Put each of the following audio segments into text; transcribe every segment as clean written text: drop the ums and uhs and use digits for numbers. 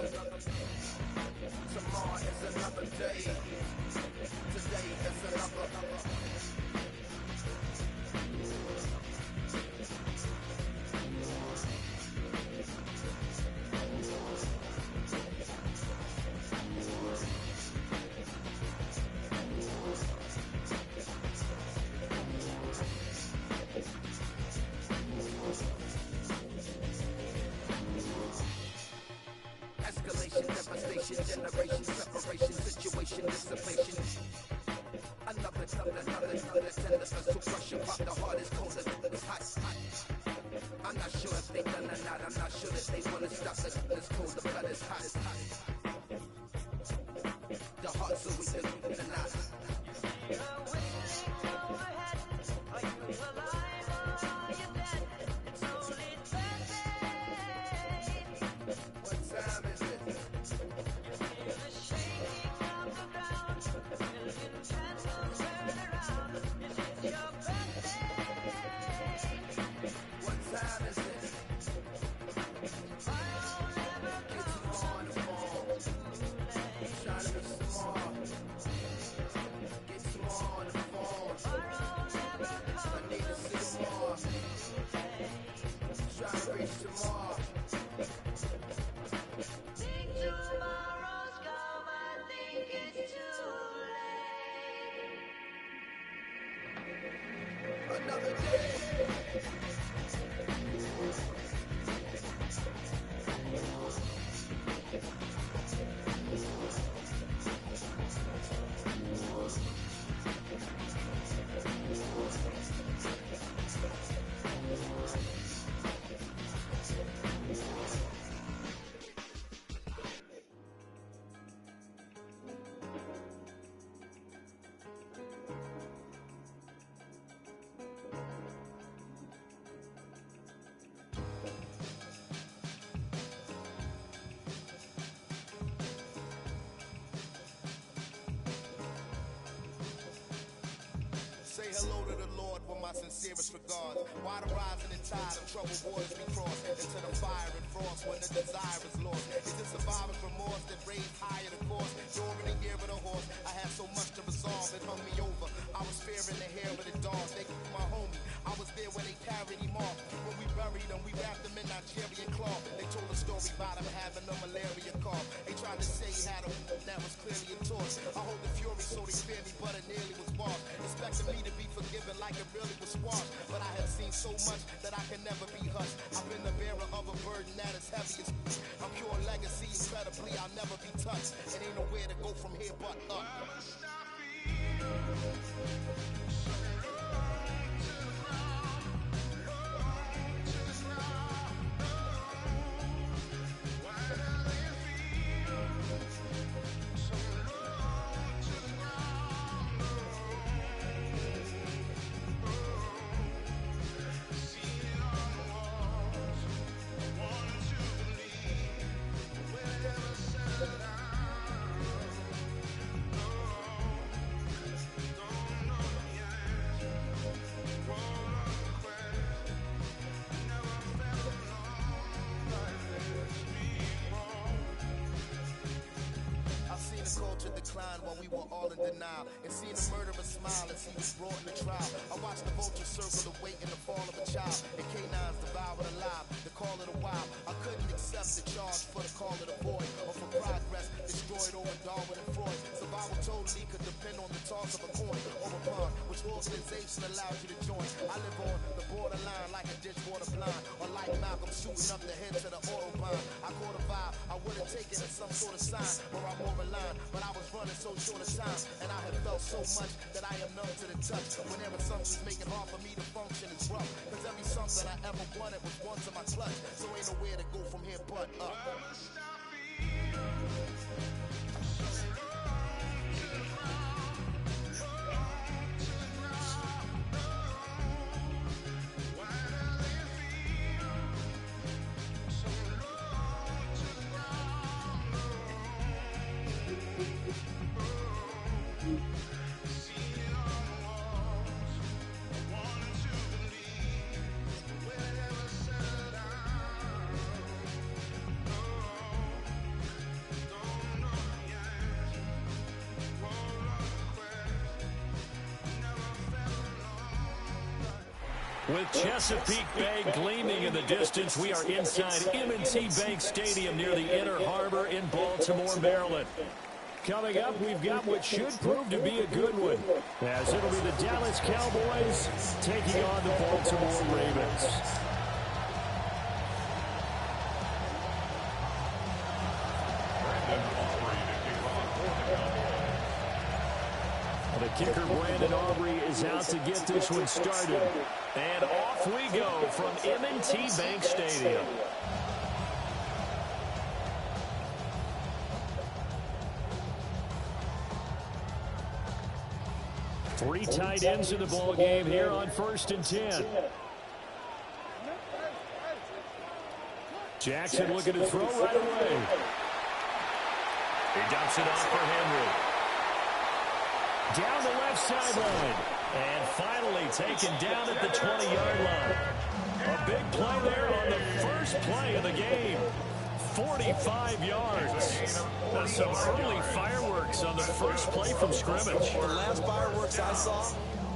Tomorrow is another day. Today is another. Escalation, devastation, generation, separation, situation, dissipation. Another tender, tender, to crush your pop. The heart is colder, it's hot. I'm not sure if they done or not. I'm not sure that they wanna stop. It's cold, the blood is hot. The heart's so weak and not. You're whistling overhead. Are you alive or are you dead? It's only Thursday. What time is it? Feel the shaking of the ground. Million candles burn around. Is it your birthday? What time is it? Tomorrow never It's comes on the wall. Trying to be smart. Get small on the phone. Tomorrow never I comes need to see more. Trying to reach tomorrow. Think tomorrow's come, I think it's too late. Another day. Say hello to the Lord with my sincerest regards. Why the rising tide of troubled waters we cross into the fire and frost when the desire is lost? Is it survivor's remorse that raised higher the course? During the year of the horse, I had so much to resolve, it hung me over. I was fearing the hair of the dog. They my homie, I was there when they carried him off. When we buried him, we wrapped him in Nigerian cloth. They told a story about him having a malaria cough. They tried to say he had a that was clearly a torch. I hold the fury so they fear me, but it nearly was lost. Expecting me to be forgiven like it really was squashed. But I have seen so much that I can never be hushed. I've been the bearer of a burden that is heavy as I'm pure legacy, incredibly I'll never be touched. It ain't nowhere to go from here but up. Culture decline while we were all in denial, and seeing a murderer smile as he was brought in the trial. I watched the vultures circle the weight and the fall of a child, and canines devoured alive, the call of the wild. I couldn't accept the charge for the call of the void, or for progress destroyed over Darwin and Freud. Survival totally could depend on the toss of a coin or a pawn, which organization allows you to join. I live on the borderline like a dishwater blind, or like Malcolm shooting up the head to the autobahn. I caught a vibe, I would have taken it as some sort of sign, where I'm more aligned. But I was running so short of time, and I have felt so much that I am numb to the touch. Whenever something's making hard for me to function, it's rough. Cause every something I ever wanted was once in my clutch. So ain't nowhere to go from here but up. With Chesapeake Bay gleaming in the distance, we are inside M&T Bank Stadium near the Inner Harbor in Baltimore, Maryland. Coming up, we've got what should prove to be a good one, as it'll be the Dallas Cowboys taking on the Baltimore Ravens. The kicker, Brandon Aubrey, is out to get this one started. And off we go from M&T Bank Stadium. Three tight ends in the ball game here on 1st and 10. Jackson looking to throw right away. He dumps it off for Henry. Down the left sideline. And finally taken down at the 20-yard line. A big play there on the first play of the game. 45 yards. Some early fireworks on the first play from scrimmage. The last fireworks I saw,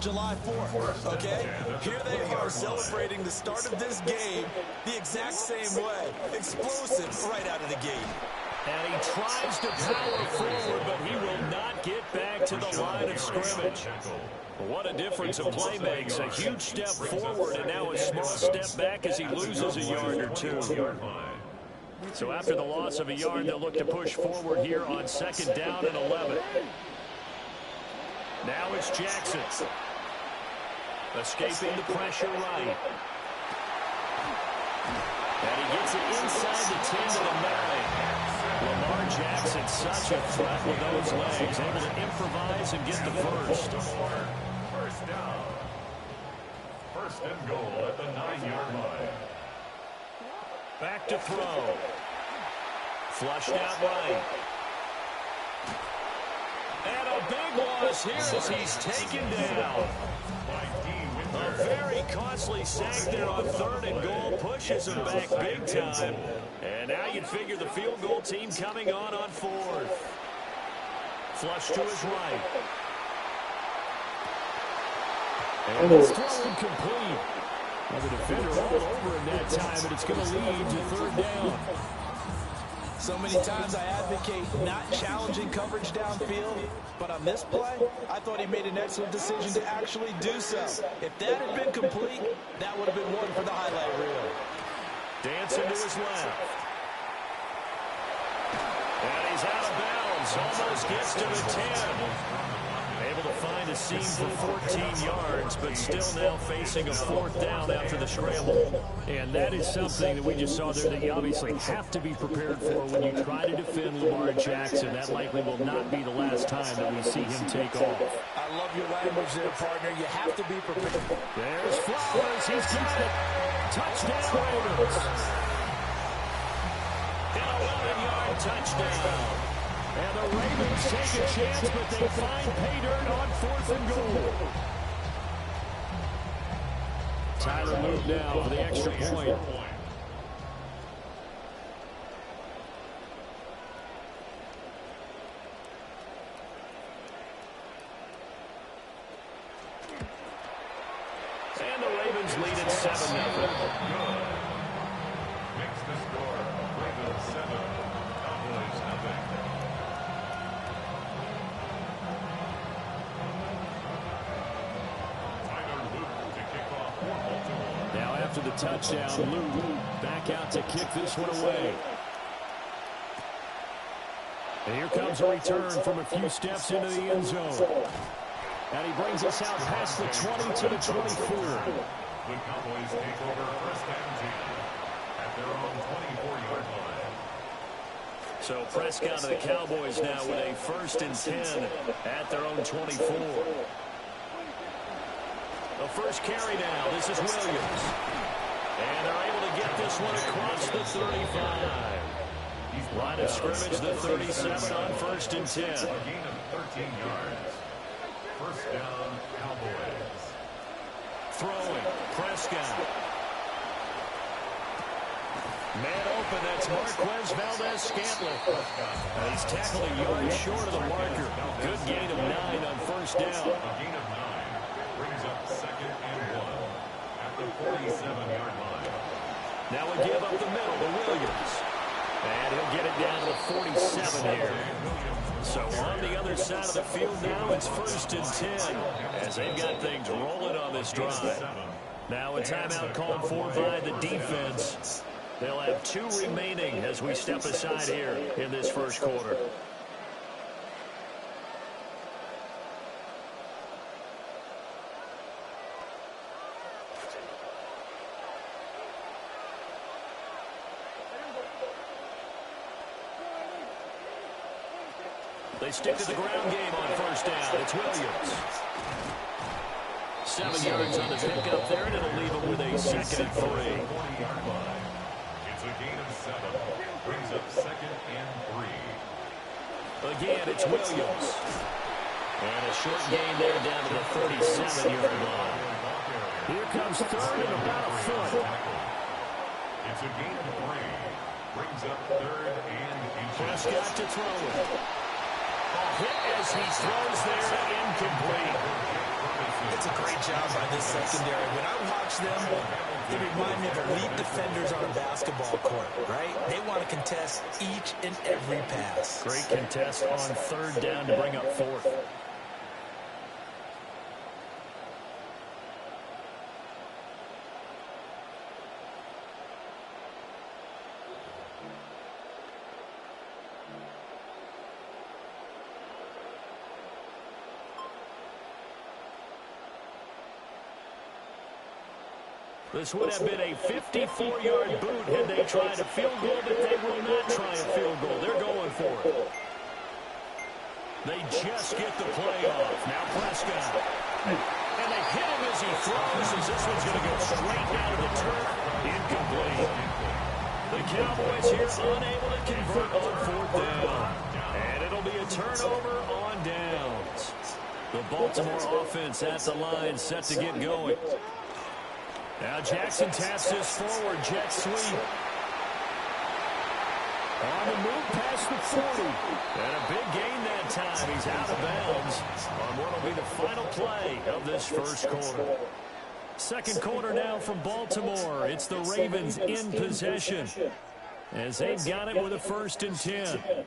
July 4th, okay? Here they are celebrating the start of this game the exact same way. Explosive right out of the gate. And he tries to power forward, but he will not get back to the line of scrimmage. What a difference a play makes. A huge step forward and now a small step back as he loses a yard or two. So after the loss of a yard, they'll look to push forward here on 2nd down and 11. Now it's Jackson. Escaping the pressure right. And he gets it inside the 10 to the 9. Lamar Jackson, such a threat with those legs, able to improvise and get the first. First down. 1st and goal at the 9-yard line. Back to throw. Flushed out right. And a big loss here as he's taken down. A very costly sack there on 3rd and goal. Pushes him back big time. And now you'd figure the field goal team coming on 4th. Flush to his right. And it's thrown complete. Well, the defender all over him that time, and it's going to lead to 3rd down. So many times I advocate not challenging coverage downfield, but on this play, I thought he made an excellent decision to actually do so. If that had been complete, that would have been one for the highlight reel. Dancing to his left. And he's out of bounds. Almost gets to the 10. Able to find a seam for 14 yards, but still now facing a 4th down after the scramble. And that is something that we just saw there that you obviously have to be prepared for when you try to defend Lamar Jackson. That likely will not be the last time that we see him take off. I love your language there, partner. You have to be prepared. There's Flowers. He's got it. Touchdown, Ravens. An 11-yard touchdown. And the Ravens take a chance, but they find pay dirt on 4th and goal. Tyler moved now for the extra point. And the Ravens lead at 7-0. Makes the score. Ravens 7, Cowboys nothing. Now after the touchdown, Luke back out to kick this one away. And here comes a return from a few steps into the end zone. And he brings us out past the 20 to the 24. The Cowboys take over 1st and 10 at their own 24-yard line. So Prescott of the Cowboys now with a 1st and 10 at their own 24. The first carry now. This is Williams. And they're able to get this one across the 35. Line of scrimmage, the 37 on 1st and 10. A gain of 13 yards. 1st down, Cowboys. Throwing, Prescott. Man open, that's Marquez Valdez-Scantling. And he's tackled a yard short of the marker. Good gain of 9 on 1st down. A gain of 9 brings up 2nd and 1 at the 47-yard line. Now we give up the middle to Williams. And he'll get it down to the 47 here. So on the other side of the field now, it's 1st and 10 as they've got things rolling on this drive. Now a timeout called for by the defense. They'll have 2 remaining as we step aside here in this first quarter. They stick to the ground game on 1st down. It's Williams. 7 yards on the pickup there, and it'll leave him with a 2nd and 3. 40-yard line. It's a gain of 7. Brings up 2nd and 3. Again, it's Williams. And a short gain there down to the 37-yard line. Here comes 3rd and about a foot. It's a gain of 3. Brings up 3rd and inches. Prescott to throw it. Hit as he throws there, incomplete. It's a great job by this secondary. When I watch them, they remind me of elite defenders on a basketball court, right? They want to contest each and every pass. Great contest on 3rd down to bring up 4th. This would have been a 54-yard boot had they tried a field goal, but they will not try a field goal. They're going for it. They just get the play off. Now Prescott. And they hit him as he throws, as this one's going to go straight down to the turf. Incomplete. The Cowboys here unable to convert on 4th down. And it'll be a turnover on downs. The Baltimore offense at the line, set to get going. Now Jackson taps this forward, jet sweep. On the move past the 40. And a big gain that time. He's out of bounds on what will be the final play of this first quarter. Second quarter now from Baltimore. It's the Ravens in possession as they've got it with a 1st and 10.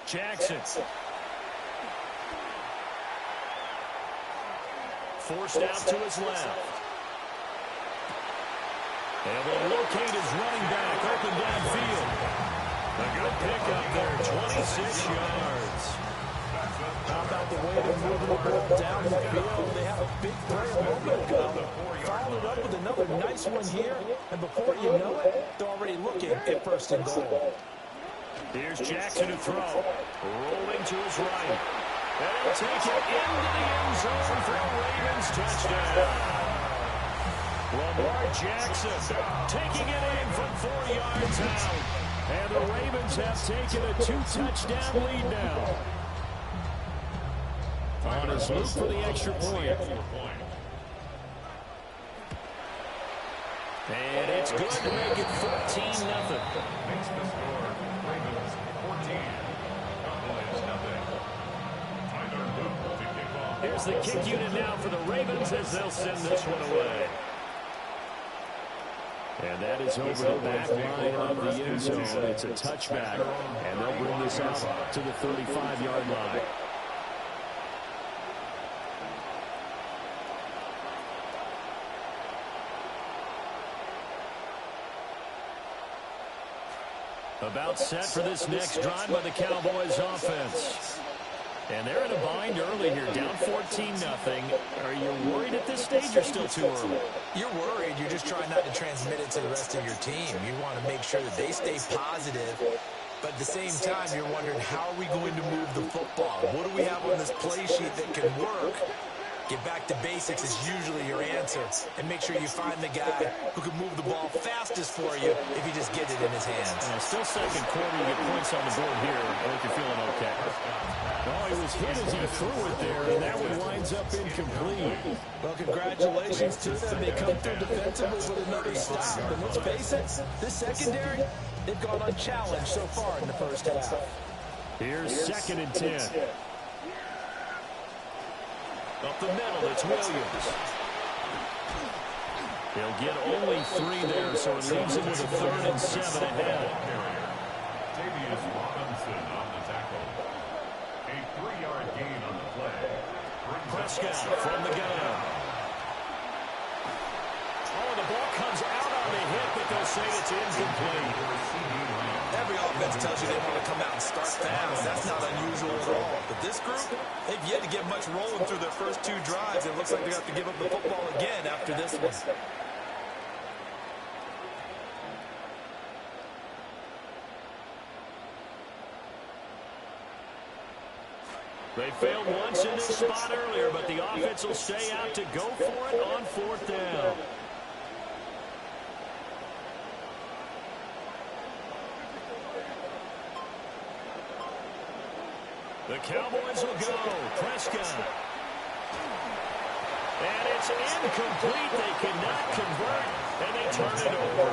Jackson. Forced out to his left. And will locate his running back open downfield. A good pickup there, 26 yards. How about the way to move the ball down the field? They had a big play a moment ago. Followed it up with another nice one here. And before you know it, they're already looking at 1st and goal. Here's Jackson to throw. Rolling to his right. And he'll take it into the end zone for a Ravens touchdown. Lamar Jackson taking it in from 4 yards out. And the Ravens have taken a 2-touchdown lead now. On his loop for the extra point. And it's good to make it 14-0. Makes the score Ravens 14. Cowboys nothing. Tyler Luke to kick off. Here's the kick unit now for the Ravens as they'll send this one away. And that is over the back line of the end zone. It's a touchback. And they'll bring this out to the 35-yard line. About set for this next drive by the Cowboys offense. And they're in a bind early here, down 14-0. Are you worried at this stage or still too early? You're worried. You're just trying not to transmit it to the rest of your team. You want to make sure that they stay positive. But at the same time, you're wondering, how are we going to move the football? What do we have on this play sheet that can work Get back to basics is usually your answer. And make sure you find the guy who can move the ball fastest for you if he just gets it in his hands. Still second quarter, you get points on the board here. I think you're feeling okay. Well, he was hit as he threw it there, and that one winds up incomplete. Well, congratulations to them. They come through defensively with another stop. And let's face it, this secondary, they've gone unchallenged so far in the first half. Here's 2nd and 10. Up the middle, it's Williams. He'll get only 3 there, so it leaves him with a 3rd and 7 ahead. Davius Robinson on the tackle. A 3-yard gain on the play. Prescott from the gun. Oh, the ball comes out on the hit, but they'll say it's incomplete. Every offense tells you they want to come out and start fast. That's not unusual at all. But this group, they've yet to get much rolling through their first 2 drives. It looks like they have to give up the football again after this one. They failed once in this spot earlier, but the offense will stay out to go for it on 4th down. The Cowboys will go. Prescott. And it's incomplete. They cannot convert, and they turn it over.